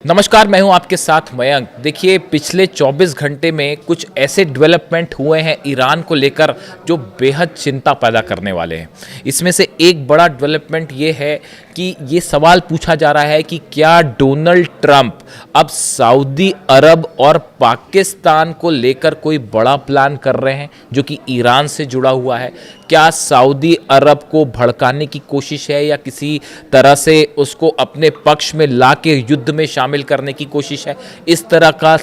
नमस्कार, मैं हूं आपके साथ मयंक। देखिए, पिछले 24 घंटे में कुछ ऐसे डेवलपमेंट हुए हैं ईरान को लेकर जो बेहद चिंता पैदा करने वाले हैं। इसमें से एक बड़ा डेवलपमेंट ये है कि ये सवाल पूछा जा रहा है कि क्या डोनाल्ड ट्रंप अब सऊदी अरब और पाकिस्तान को लेकर कोई बड़ा प्लान कर रहे हैं जो कि ईरान से जुड़ा हुआ है। क्या सऊदी अरब को भड़काने की कोशिश है या किसी तरह से उसको अपने पक्ष में ला के युद्ध में शामिल करने की कोशिश है? इस तरह का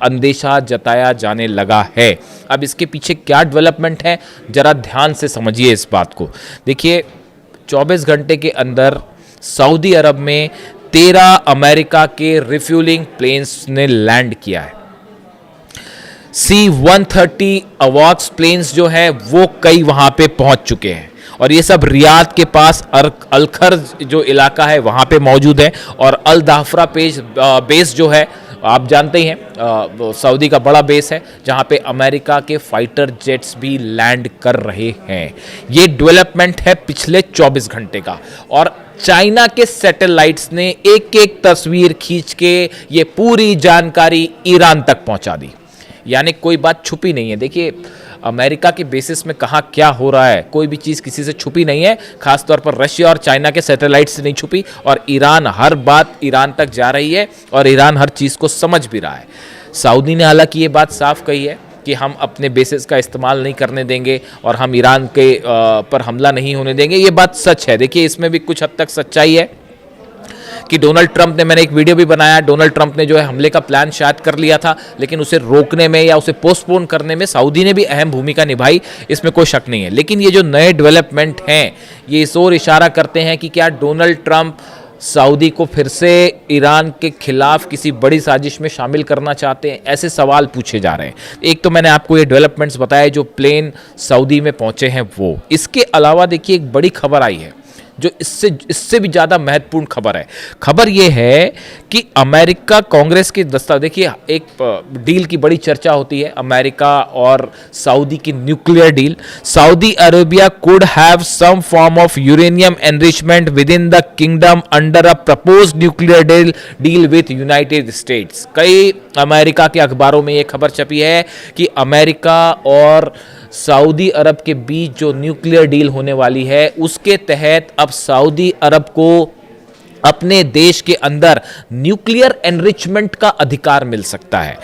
अंदेशा जताया जाने लगा है। अब इसके पीछे क्या डेवलपमेंट है, जरा ध्यान से समझिए इस बात को। देखिए, 24 घंटे के अंदर सऊदी अरब में 13 अमेरिका के रिफ्यूलिंग प्लेन्स ने लैंड किया है। C-130 अवॉक्स प्लेन्स जो है वो कई वहां पे पहुंच चुके हैं और ये सब रियाद के पास अलखर्ज जो इलाका है वहां पे मौजूद है। और अल दाफरा बेस जो है आप जानते ही हैं, सऊदी का बड़ा बेस है जहां पे अमेरिका के फाइटर जेट्स भी लैंड कर रहे हैं। ये डेवलपमेंट है पिछले 24 घंटे का। और चाइना के सैटेलाइट्स ने एक एक तस्वीर खींच के ये पूरी जानकारी ईरान तक पहुंचा दी। यानी कोई बात छुपी नहीं है। देखिए, अमेरिका के बेसिस में कहाँ क्या हो रहा है, कोई भी चीज़ किसी से छुपी नहीं है। खासतौर पर रशिया और चाइना के सैटेलाइट से नहीं छुपी और ईरान हर बात ईरान तक जा रही है और ईरान हर चीज़ को समझ भी रहा है। सऊदी ने हालांकि ये बात साफ कही है कि हम अपने बेसिस का इस्तेमाल नहीं करने देंगे और हम ईरान के पर हमला नहीं होने देंगे। ये बात सच है। देखिए, इसमें भी कुछ हद तक सच्चाई है कि डोनाल्ड ट्रंप ने, मैंने एक वीडियो भी बनाया, डोनाल्ड ट्रंप ने जो है हमले का प्लान शायद कर लिया था, लेकिन उसे रोकने में या उसे पोस्टपोन करने में सऊदी ने भी अहम भूमिका निभाई, इसमें कोई शक नहीं है। लेकिन ये जो नए डेवलपमेंट हैं ये इस ओर इशारा करते हैं कि क्या डोनाल्ड ट्रंप सऊदी को फिर से ईरान के खिलाफ किसी बड़ी साजिश में शामिल करना चाहते हैं। ऐसे सवाल पूछे जा रहे हैं। एक तो मैंने आपको ये डेवलपमेंट्स बताए जो प्लेन सऊदी में पहुंचे हैं वो। इसके अलावा देखिए, एक बड़ी खबर आई है जो इससे भी ज़्यादा महत्वपूर्ण खबर है। खबर यह है कि अमेरिका कांग्रेस के दस्तावेज, देखिए एक डील की बड़ी चर्चा होती है, अमेरिका और सऊदी की nuclear deal. Saudi Arabia could have some form of uranium enrichment within the kingdom under a proposed nuclear deal with United States. कई अमेरिका के अखबारों में यह खबर छपी है कि अमेरिका और सऊदी अरब के बीच जो न्यूक्लियर डील होने वाली है उसके तहत अब सऊदी अरब को अपने देश के अंदर न्यूक्लियर एनरिचमेंट का अधिकार मिल सकता है।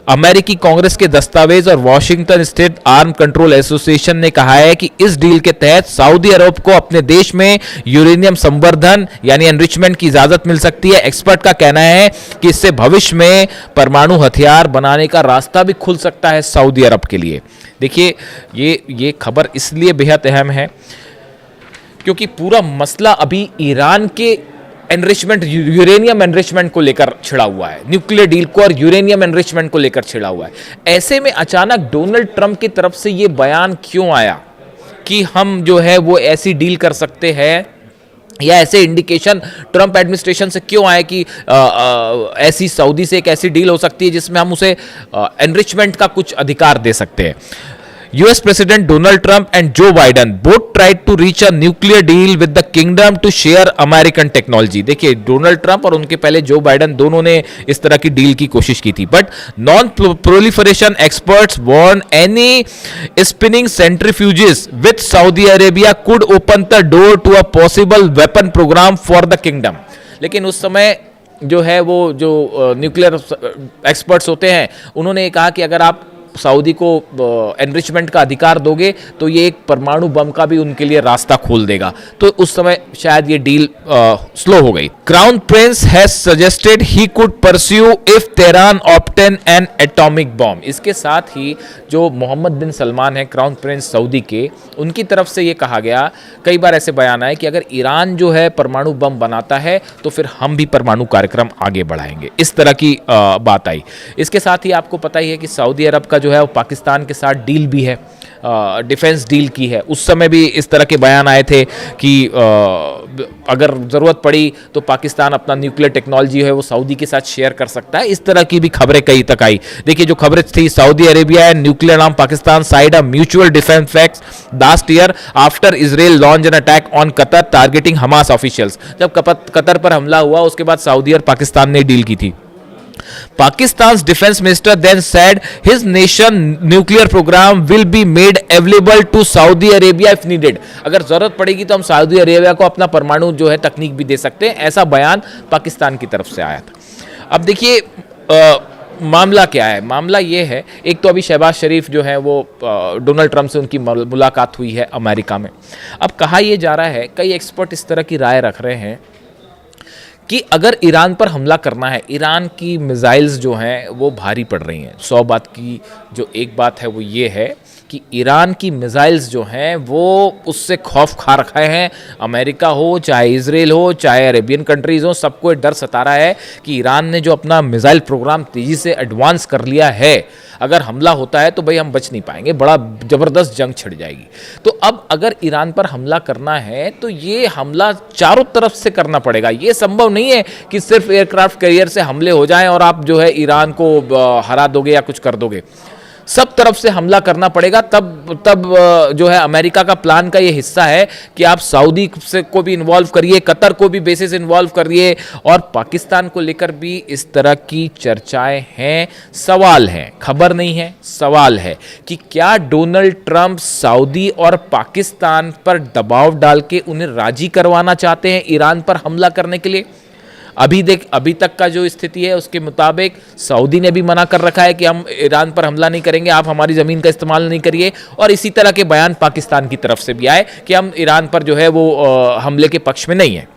अमेरिकी कांग्रेस के दस्तावेज और Washington state arm control association ने कहा है कि इस डील के तहत सऊदी अरब को अपने देश में यूरेनियम संवर्धन यानी एनरिचमेंट की इजाजत मिल सकती है। एक्सपर्ट का कहना है कि इससे भविष्य में परमाणु हथियार बनाने का रास्ता भी खुल सकता है सऊदी अरब के लिए। देखिए, ये खबर इसलिए बेहद अहम है क्योंकि पूरा मसला अभी ईरान के एनरिचमेंट, यूरेनियम एनरिचमेंट को लेकर छिड़ा हुआ है। न्यूक्लियर डील को और यूरेनियम एनरिचमेंट को लेकर छिड़ा हुआ है। ऐसे में अचानक डोनाल्ड ट्रंप की तरफ से ये बयान क्यों आया कि हम जो है वो ऐसी डील कर सकते हैं, या ऐसे इंडिकेशन ट्रंप एडमिनिस्ट्रेशन से क्यों आए कि ऐसी सऊदी से एक ऐसी डील हो सकती है जिसमें हम उसे एनरिचमेंट का कुछ अधिकार दे सकते हैं। US President Donald Trump and Joe Biden both tried to reach a nuclear deal with the kingdom to share American technology। देखिए, डोनाल्ड ट्रंप और उनके पहले जो बाइडन दोनों ने इस तरह की डील की कोशिश की थी, but non proliferation experts warn any spinning centrifuges with Saudi Arabia could open the door to a possible weapon program for the kingdom. लेकिन उस समय जो है वो जो न्यूक्लियर एक्सपर्ट्स होते हैं उन्होंने कहा कि अगर आप सऊदी को एनरिचमेंट का अधिकार दोगे तो ये एक परमाणु बम का भी उनके लिए रास्ता खोल देगा। तो उस समय शायद ये डील स्लो हो गई। Crown Prince has suggested he could pursue if Tehran obtain N atomic bomb. इसके साथ ही जो मोहम्मद बिन सलमान है, क्राउन प्रिंस सऊदी के, उनकी तरफ से ये कहा गया, कई बार ऐसे बयान आए कि अगर ईरान जो है परमाणु बम बनाता है तो फिर हम भी परमाणु कार्यक्रम आगे बढ़ाएंगे। इस तरह की बात आई। इसके साथ ही आपको पता ही है कि सऊदी अरब का जो है वो पाकिस्तान के साथ डील भी है, डिफेंस डील की है। उस समय भी इस तरह के बयान आए थे कि अगर ज़रूरत पड़ी तो पाकिस्तान अपना न्यूक्लियर टेक्नोलॉजी है वो सऊदी के साथ शेयर कर सकता है। इस तरह की भी खबरें कई तक आई। देखिए, जो खबरें थी, Saudi Arabia and nuclear armed Pakistan signed a mutual defence pact last year after Israel launch an attack on Qatar targeting Hamas officials. जब कतर पर हमला हुआ उसके बाद सऊदी और पाकिस्तान ने डील की थी। Pakistan's defense minister then said his nation nuclear program will be made available to Saudi Arabia if needed. अगर जरूरत पड़ेगी तो हम सऊदी अरेबिया को अपना परमाणु जो है तकनीक भी दे सकते हैं, ऐसा बयान पाकिस्तान की तरफ से आया था। अब देखिए मामला क्या है, मामला ये है, एक तो अभी शहबाज शरीफ जो है वो डोनाल्ड ट्रंप से उनकी मुलाकात हुई है अमेरिका में। अब कहा यह जा रहा है, कई एक्सपर्ट इस तरह की राय रख रहे हैं कि अगर ईरान पर हमला करना है, ईरान की मिसाइल्स जो हैं वो भारी पड़ रही हैं। 100 बात की जो एक बात है वो ये है कि ईरान की मिसाइल्स जो हैं वो उससे खौफ खा रखा है। अमेरिका हो, चाहे इजराइल हो, चाहे अरेबियन कंट्रीज़ हो, सबको डर सता रहा है कि ईरान ने जो अपना मिसाइल प्रोग्राम तेज़ी से एडवांस कर लिया है, अगर हमला होता है तो भाई हम बच नहीं पाएंगे, बड़ा ज़बरदस्त जंग छिड़ जाएगी। तो अब अगर ईरान पर हमला करना है तो ये हमला चारों तरफ से करना पड़ेगा। ये संभव नहीं है कि सिर्फ एयरक्राफ्ट कैरियर से हमले हो जाएं और आप जो है ईरान को हरा दोगे या कुछ कर दोगे। सब तरफ से हमला करना पड़ेगा। तब जो है अमेरिका का प्लान का ये हिस्सा है कि आप सऊदी से को भी इन्वॉल्व करिए, कतर को भी बेसिस इन्वॉल्व करिए, और पाकिस्तान को लेकर भी इस तरह की चर्चाएं हैं। सवाल है, खबर नहीं है, सवाल है कि क्या डोनाल्ड ट्रंप सऊदी और पाकिस्तान पर दबाव डाल के उन्हें राजी करवाना चाहते हैं ईरान पर हमला करने के लिए। अभी तक का जो स्थिति है उसके मुताबिक सऊदी ने भी मना कर रखा है कि हम ईरान पर हमला नहीं करेंगे, आप हमारी ज़मीन का इस्तेमाल नहीं करिए, और इसी तरह के बयान पाकिस्तान की तरफ से भी आए कि हम ईरान पर जो है वो हमले के पक्ष में नहीं है।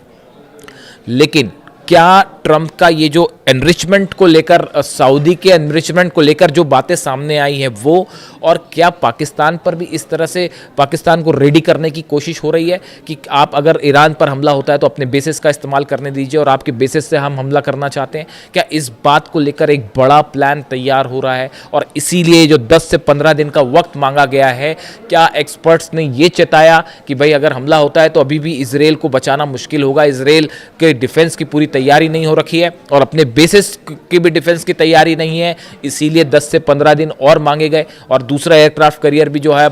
लेकिन क्या ट्रंप का ये जो एनरिचमेंट को लेकर, सऊदी के एनरिचमेंट को लेकर जो बातें सामने आई हैं वो, और क्या पाकिस्तान पर भी इस तरह से पाकिस्तान को रेडी करने की कोशिश हो रही है कि आप अगर ईरान पर हमला होता है तो अपने बेसिस का इस्तेमाल करने दीजिए और आपके बेसिस से हम हमला करना चाहते हैं, क्या इस बात को लेकर एक बड़ा प्लान तैयार हो रहा है? और इसीलिए जो 10 से 15 दिन का वक्त मांगा गया है, क्या एक्सपर्ट्स ने ये चेताया कि भाई अगर हमला होता है तो अभी भी इजराइल को बचाना मुश्किल होगा, इजराइल के डिफेंस की पूरी तैयारी नहीं हो रखी है और अपने बेसिस की भी डिफेंस की तैयारी नहीं है, इसीलिए 10 से 15 दिन और मांगे गए। और दूसरा एयरक्राफ्ट कैरियर भी जो है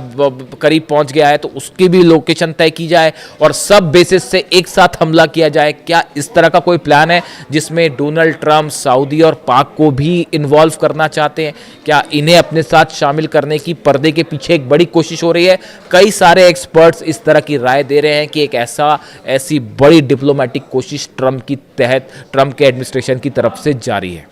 करीब पहुंच गया है, तो उसकी भी लोकेशन तय की जाए और सब बेसिस से एक साथ हमला किया जाए। क्या इस तरह का कोई प्लान है जिसमें डोनाल्ड ट्रंप सऊदी और पाक को भी इन्वॉल्व करना चाहते हैं? क्या इन्हें अपने साथ शामिल करने की पर्दे के पीछे एक बड़ी कोशिश हो रही है? कई सारे एक्सपर्ट्स इस तरह की राय दे रहे हैं कि एक ऐसी बड़ी डिप्लोमेटिक कोशिश ट्रंप के एडमिनिस्ट्रेशन की तरफ से जारी है।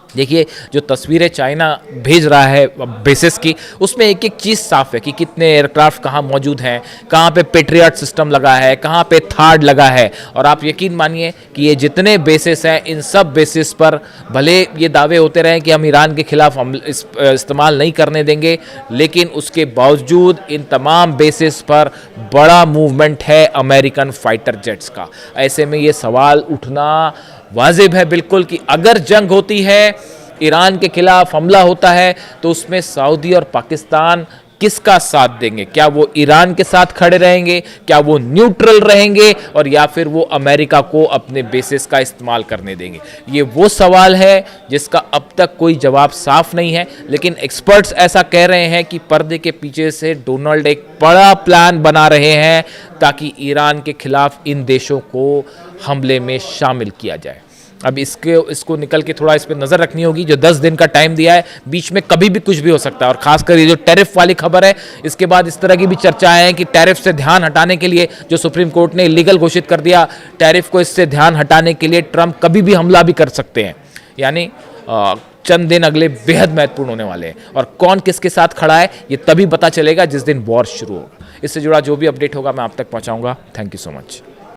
देखिए जो तस्वीरें चाइना भेज रहा है बेसिस की, उसमें एक एक चीज़ साफ है कि कितने एयरक्राफ्ट कहाँ मौजूद हैं, कहाँ पे पेट्रियट सिस्टम लगा है, कहाँ पे थार्ड लगा है। और आप यकीन मानिए कि ये जितने बेसिस हैं, इन सब बेसिस पर भले ये दावे होते रहे कि हम ईरान के खिलाफ हम इस्तेमाल नहीं करने देंगे, लेकिन उसके बावजूद इन तमाम बेसिस पर बड़ा मूवमेंट है अमेरिकन फाइटर जेट्स का। ऐसे में ये सवाल उठना वाजिब है बिल्कुल कि अगर जंग होती है, ईरान के खिलाफ हमला होता है, तो उसमें सऊदी और पाकिस्तान किसका साथ देंगे? क्या वो ईरान के साथ खड़े रहेंगे, क्या वो न्यूट्रल रहेंगे, और या फिर वो अमेरिका को अपने बेसिस का इस्तेमाल करने देंगे? ये वो सवाल है जिसका अब तक कोई जवाब साफ नहीं है, लेकिन एक्सपर्ट्स ऐसा कह रहे हैं कि पर्दे के पीछे से डोनाल्ड एक बड़ा प्लान बना रहे हैं ताकि ईरान के खिलाफ इन देशों को हमले में शामिल किया जाए। अब इसको निकल के थोड़ा इस पर नज़र रखनी होगी। जो 10 दिन का टाइम दिया है, बीच में कभी भी कुछ भी हो सकता है। और खासकर ये जो टैरिफ वाली खबर है, इसके बाद इस तरह की भी चर्चाएं हैं कि टैरिफ से ध्यान हटाने के लिए जो सुप्रीम कोर्ट ने इलीगल घोषित कर दिया, टैरिफ को इससे ध्यान हटाने के लिए ट्रंप कभी भी हमला भी कर सकते हैं। यानी चंद दिन अगले बेहद महत्वपूर्ण होने वाले हैं, और कौन किसके साथ खड़ा है ये तभी पता चलेगा जिस दिन वॉर शुरू होगा। इससे जुड़ा जो भी अपडेट होगा मैं आप तक पहुंचाऊंगा। Thank you so much.